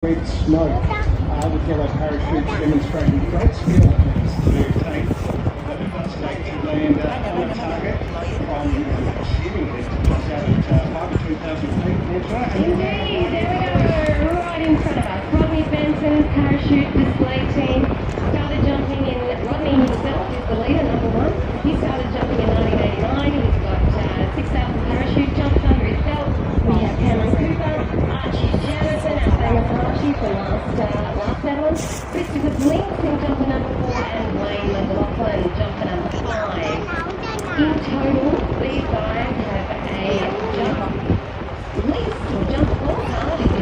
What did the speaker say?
red smoke with yellow parachutes demonstrating great skill to take the snake to land on a target from assuming it's just out at 5 to 2,000 feet, Angela. Indeed, there we go, right in front of us. Rodney Benson's parachute display team started jumping in. Rodney himself is the leader, number one. He started jumping in 1989. He's got 6,000 parachute jumps under his belt. We have Cameron Cooper, Archie Jamison, our famous Archie from last Netherlands, Christopher Blinks in jumper number 4, and Wayne McLaughlin, jumper number 5. In total, these guys have a jump list or jump scorecard